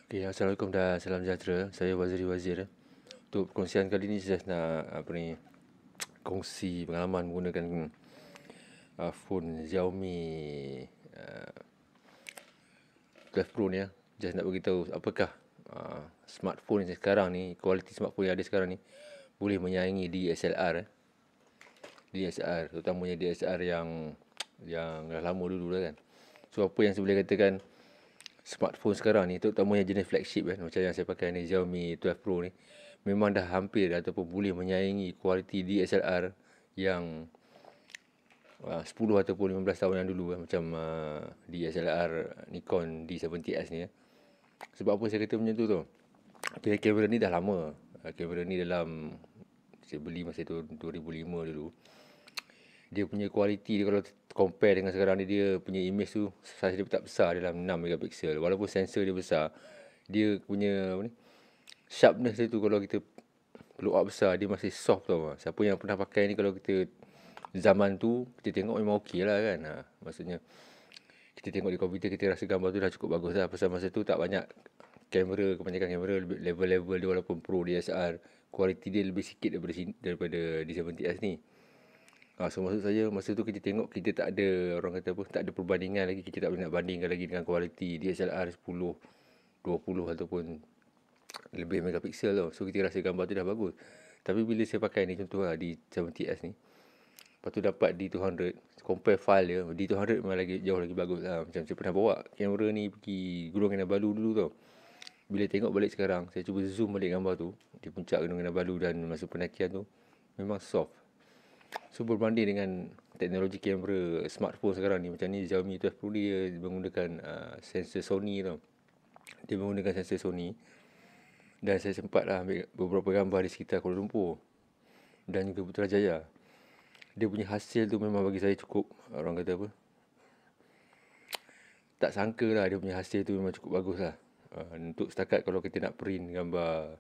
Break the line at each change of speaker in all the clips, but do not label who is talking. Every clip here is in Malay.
Okay, Assalamualaikum dan salam sejahtera. Saya Waziri Wazir. Untuk perkongsian kali ni saya nak kongsi pengalaman menggunakan phone Xiaomi uh, 12 Pro ni ya. Just nak beritahu apakah smartphone yang sekarang ni, kualiti smartphone yang ada sekarang ni boleh menyaingi DSLR. DSLR, terutamanya DSLR yang dah lama dulu lah kan. So apa yang saya boleh katakan, smartphone sekarang ni, terutamanya jenis flagship kan, macam yang saya pakai ni, Xiaomi 12 Pro ni, memang dah hampir ataupun boleh menyaingi kualiti DSLR yang 10 ataupun 15 tahun yang dulu macam DSLR Nikon D70S ni. Sebab apa saya kata macam tu tu? Kamera ni dah lama. Kamera ni dalam saya beli masa tu 2005 dulu. Dia punya kualiti dia kalau compare dengan sekarang ni, dia punya image tu saiz dia tak besar, dalam 6 megapiksel. Walaupun sensor dia besar, dia punya sharpness dia tu kalau kita blow up besar, dia masih soft tau. Siapa yang pernah pakai ni, kalau kita zaman tu kita tengok memang okey lah kan. Maksudnya kita tengok di komputer, kita rasa gambar tu dah cukup bagus lah. Pasal masa tu tak banyak kamera, kebanyakan kamera level-level dia walaupun Pro DSLR, kualiti dia lebih sikit daripada D70S ni. So maksud saya, masa tu kita tengok, kita tak ada, orang kata apa, tak ada perbandingan lagi. Kita tak boleh nak bandingkan lagi dengan kualiti DSLR 10, 20 ataupun lebih megapiksel tau. So kita rasa gambar tu dah bagus. Tapi bila saya pakai ni, contoh lah D70S ni, lepas tu dapat D200, compare file dia, D200 memang lagi jauh lagi bagus lah. Macam saya pernah bawa kamera ni pergi Gunung Kinabalu dulu tau. Bila tengok balik sekarang, saya cuba zoom balik gambar tu di puncak Gunung Kinabalu dan masa pendakian tu, memang soft. So berbanding dengan teknologi kamera smartphone sekarang ni, macam ni Xiaomi 12 Pro dia menggunakan sensor Sony tau. Dia menggunakan sensor Sony. Dan saya sempat lah ambil beberapa gambar di sekitar Kuala Lumpur dan juga Putrajaya. Dia punya hasil tu memang bagi saya cukup, orang kata apa, tak sangka lah dia punya hasil tu memang cukup bagus lah. Untuk setakat kalau kita nak print gambar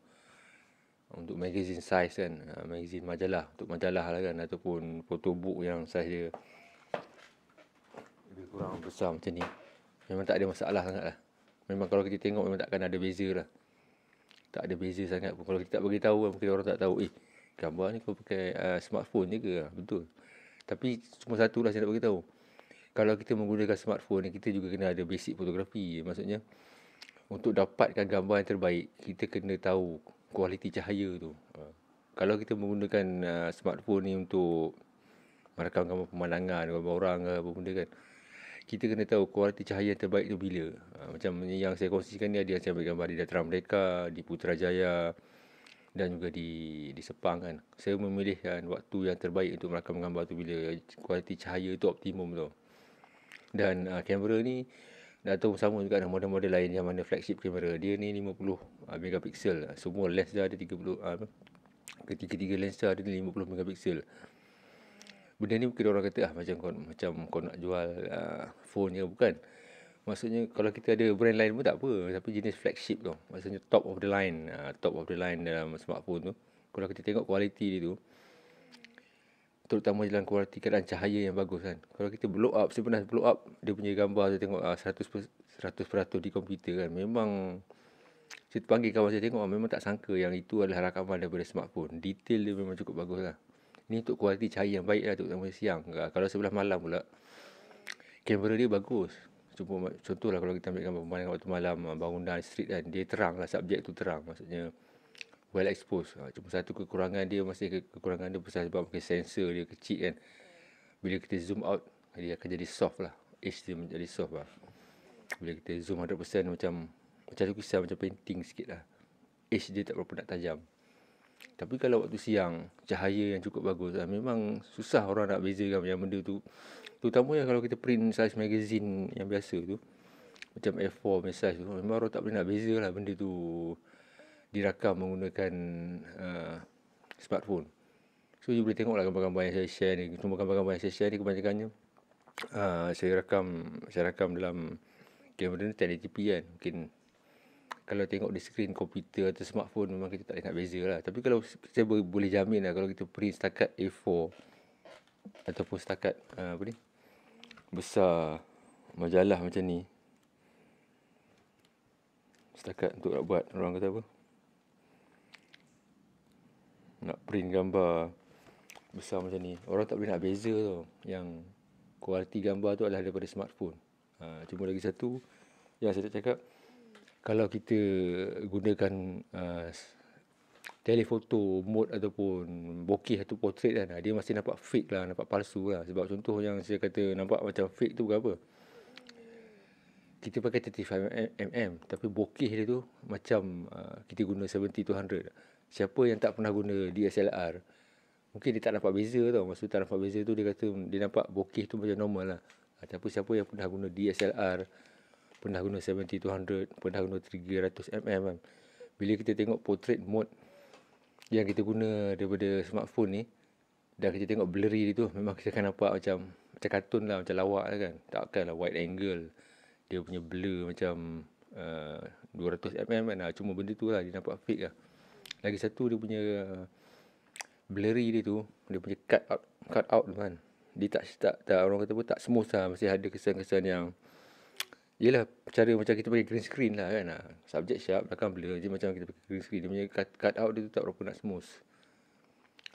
untuk magazine size kan, magazine majalah, untuk majalah lah kan, ataupun photobook yang size dia lebih kurang besar macam ni, memang tak ada masalah sangat lah. Memang kalau kita tengok memang takkan ada beza lah. Tak ada beza sangat pun. Kalau kita tak bagi tahu, mungkin orang tak tahu, gambar ni kau pakai smartphone je ke? Betul. Tapi cuma satu lah saya nak bagi tahu. Kalau kita menggunakan smartphone ni, kita juga kena ada basic fotografi. Maksudnya, untuk dapatkan gambar yang terbaik, kita kena tahu kualiti cahaya tu. Kalau kita menggunakan smartphone ni untuk merakam gambar pemandangan, gambar orang ke apa benda kan, kita kena tahu kualiti cahaya yang terbaik tu bila. Macam yang saya kongsikan ni, ada yang saya ambil gambar di Dataran Merdeka, di Putrajaya dan juga di Sepang kan. Saya memilih waktu yang terbaik untuk merakam gambar tu bila kualiti cahaya tu optimum tu. Dan kamera ni dah tahu sama juga dengan model-model lain yang mana flagship kamera. Dia ni 50 megapiksel. Semua lens dia ada 30 ketiga-tiga lensa ada 50 megapiksel. Benda ni mungkin orang kata macam kau nak jual phone je, bukan. Maksudnya kalau kita ada brand lain pun tak apa, tapi jenis flagship tu, maksudnya top of the line dalam smartphone tu. Kalau kita tengok kualiti dia tu, terutama dalam kualiti keadaan cahaya yang bagus kan. Kalau kita blow up, saya pernah blow up dia punya gambar, saya tengok 100% di komputer kan. Memang saya terpanggil kawan saya tengok, memang tak sangka yang itu adalah rakaman daripada smartphone. Detail dia memang cukup bagus lah. Ni untuk kualiti cahaya yang baik lah, terutama siang. Kalau sebelah malam pula, kamera dia bagus. Contohlah kalau kita ambil gambar pemandangan waktu malam, bangunan street kan, dia terang lah, subjek tu terang. Maksudnya well exposed. Cuma satu kekurangan dia, kekurangan dia besar sebab mungkin sensor dia kecil kan. Bila kita zoom out, dia akan jadi soft lah. Edge dia menjadi soft lah. Bila kita zoom 100% macam lukisan, macam painting sikit lah. Edge dia tak berapa nak tajam. Tapi kalau waktu siang, cahaya yang cukup bagus lah, memang susah orang nak bezakan yang benda tu. Terutamanya kalau kita print size magazine yang biasa tu, macam A4 punya size tu, memang orang tak boleh nak beza lah benda tu dirakam menggunakan smartphone. So you boleh tengok lah gambar-gambar yang saya share ni. Cuma gambar-gambar yang saya share ni kebanyakannya saya rakam dalam kamera ni 1080p kan. Mungkin kalau tengok di skrin komputer atau smartphone, memang kita tak boleh nak beza lah. Tapi kalau saya boleh jamin lah, kalau kita print setakat A4 ataupun setakat besar majalah macam ni, setakat untuk nak buat, orang kata apa, nak print gambar besar macam ni. Orang tak boleh nak beza tau, yang kualiti gambar tu adalah daripada smartphone. Cuma lagi satu yang saya nak cakap, kalau kita gunakan telefoto mode ataupun bokeh atau portrait kan, dia masih nampak fake lah, nampak palsu lah. Sebab contoh yang saya kata nampak macam fake tu berapa? Kita pakai 35mm tapi bokeh dia tu macam kita guna 70-100. Siapa yang tak pernah guna DSLR, mungkin dia tak nampak beza tau. Maksud tak nampak beza tu, dia kata dia nampak bokeh tu macam normal lah. Tapi siapa yang pernah guna DSLR, pernah guna 70-100, pernah guna 300mm kan, bila kita tengok portrait mode yang kita guna daripada smartphone ni, dan kita tengok blurry dia tu, memang kita akan nampak macam kartun lah, macam lawak lah kan. Takkanlah wide angle dia punya blur macam 200mm kan. Cuma benda tu lah, dia nampak fake lah. Lagi satu, dia punya blurry dia tu, dia punya cut out tu kan, dia tak orang kata pun tak smooth lah. Mesti ada kesan-kesan yang, yelah, cara macam kita pakai green screen lah kan. Subject sharp, belakang blur je macam kita pakai green screen. Dia punya cut out dia tu tak berapa nak smooth.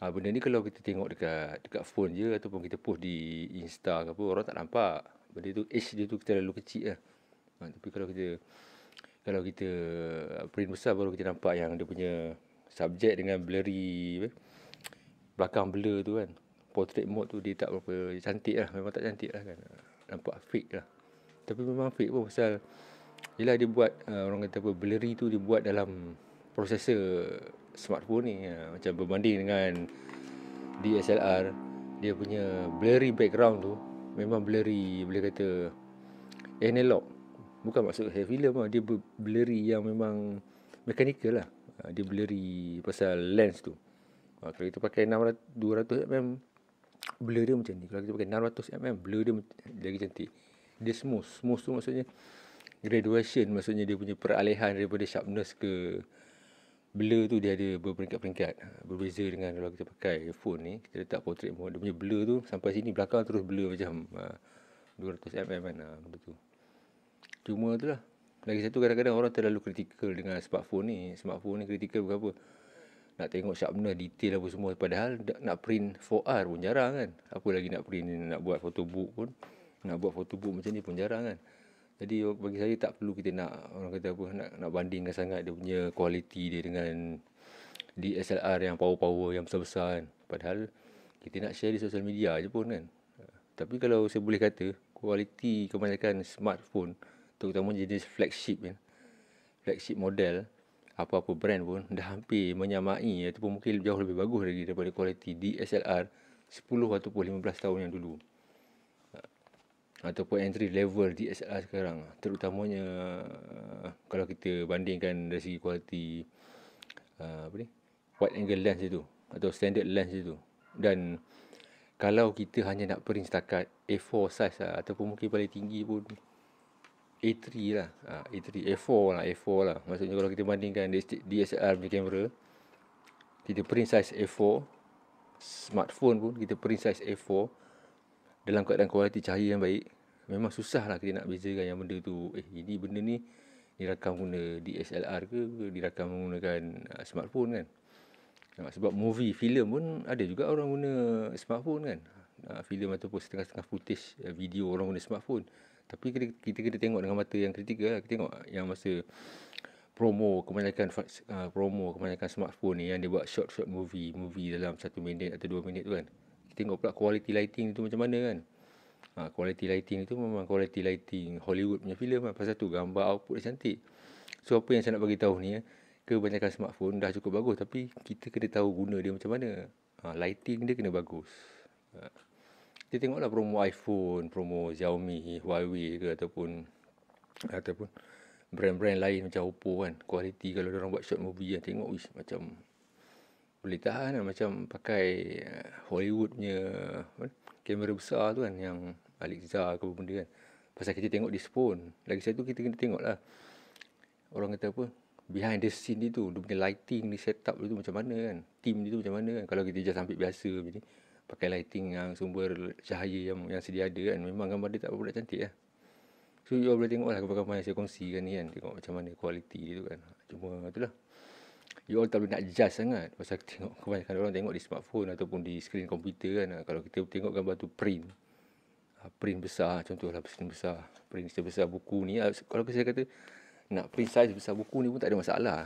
Benda ni kalau kita tengok dekat phone je, ataupun kita post di Insta ke apa, orang tak nampak. Benda tu, age dia tu terlalu kecil lah. Tapi kalau kita print besar, baru kita nampak yang dia punya subject dengan blurry, belakang blur tu kan. Portrait mode tu dia tak berapa cantik lah. Memang tak cantik lah kan. Nampak fake lah. Tapi memang fake pun pasal, yelah, dia buat orang kata apa, blurry tu dia buat dalam prosesor smartphone ni. Macam berbanding dengan DSLR, dia punya blurry background tu memang blurry, boleh kata analog. Bukan maksud saya filem lah, dia blurry yang memang mechanical lah. Dia blurry pasal lens tu. Kalau kita pakai 200mm, blur dia macam ni. Kalau kita pakai 600mm, blur dia lagi cantik. Dia smooth tu maksudnya graduation, maksudnya dia punya peralihan daripada sharpness ke blur tu, dia ada berperingkat-peringkat. Berbeza dengan kalau kita pakai phone ni, kita letak portrait mode, dia punya blur tu sampai sini, belakang terus blur macam 200mm kan. Benda tu. Cuma tu lah, lagi satu, kadang-kadang orang terlalu kritikal dengan smartphone ni. Smartphone ni kritikal berapa? Nak tengok sharpness, detail apa semua. Padahal nak print 4R pun jarang kan. Apa lagi nak print, nak buat photobook pun. Nak buat photobook macam ni pun jarang kan. Jadi bagi saya tak perlu kita nak, orang kata apa, nak bandingkan sangat dia punya kualiti dia dengan DSLR yang power-power yang besar-besar kan. Padahal kita nak share di sosial media je pun kan. Tapi kalau saya boleh kata, kualiti kebanyakan smartphone, terutama jenis flagship kan, flagship model, apa-apa brand pun dah hampir menyamai ataupun mungkin jauh lebih bagus lagi daripada kualiti DSLR 10 ataupun 15 tahun yang dulu, ataupun entry level DSLR sekarang. Terutamanya kalau kita bandingkan dari segi kualiti wide angle lens itu atau standard lens itu. Dan kalau kita hanya nak print setakat A4 size lah, ataupun mungkin paling tinggi pun A3 lah, A4 lah. Maksudnya kalau kita bandingkan DSLR punya kamera, kita print size A4, smartphone pun kita print size A4 dalam keadaan kualiti cahaya yang baik, memang susah lah kita nak bezakan yang benda tu, ini benda ni dirakam guna DSLR ke dirakam menggunakan smartphone kan. Sebab movie, filem pun ada juga orang guna smartphone kan. Filem ataupun setengah-setengah footage video orang guna smartphone. Tapi kita kena tengok dengan mata yang kritikal lah. Kita tengok yang masa promo kebanyakan smartphone ni, yang dia buat short movie dalam 1 minit atau 2 minit tu kan. Kita tengok pula quality lighting tu macam mana kan. Quality lighting tu memang quality lighting Hollywood punya filem lah. Pasal tu gambar output dia cantik. So apa yang saya nak bagi tahu ni, kebanyakan smartphone dah cukup bagus, tapi kita kena tahu guna dia macam mana. Lighting dia kena bagus. Kita tengoklah promo iPhone, promo Xiaomi, Huawei ke, ataupun brand-brand lain macam Oppo kan. Kualiti kalau orang buat short movie kan, tengok macam boleh tahan lah, macam pakai Hollywood punya kamera besar tu kan, yang Alexa ke apa benda kan. Pasal kita tengok di phone. Lagi satu, kita kena tengok lah, orang kata apa, behind the scene dia tu, dia punya lighting, dia setup dia tu macam mana kan, team dia tu macam mana kan. Kalau kita just ambil biasa macam ni, pakai lighting yang sumber cahaya yang sedia ada kan, memang gambar dia tak berapa cantik lah. So So you all boleh tengok lah gambar-gambar yang saya kongsikan ni kan. Tengok macam mana kualiti dia tu kan. Cuma itulah, you all tak boleh nak judge sangat. Pasal tengok kebanyakan orang tengok di smartphone ataupun di skrin komputer kan. Kalau kita tengok gambar tu print besar, contohlah print besar, print sebesar buku ni. Kalau saya kata nak print size besar buku ni pun tak ada masalah.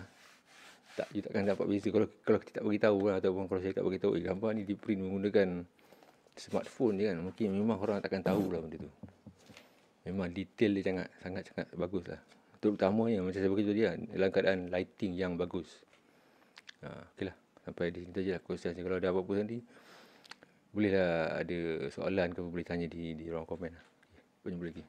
You takkan dapat beza kalau kita tak beritahu lah, ataupun kalau saya tak beritahu gambar ni di print menggunakan smartphone je kan, mungkin memang orang takkan tahu lah benda tu. Memang detail dia sangat bagus lah. Terutamanya macam saya beritahu dia dalam keadaan lighting yang bagus. Okey lah, sampai di sini saja lah khususnya. Kalau ada apa-apa nanti bolehlah ada soalan ke boleh tanya di ruang komen lah. Jumpa lagi.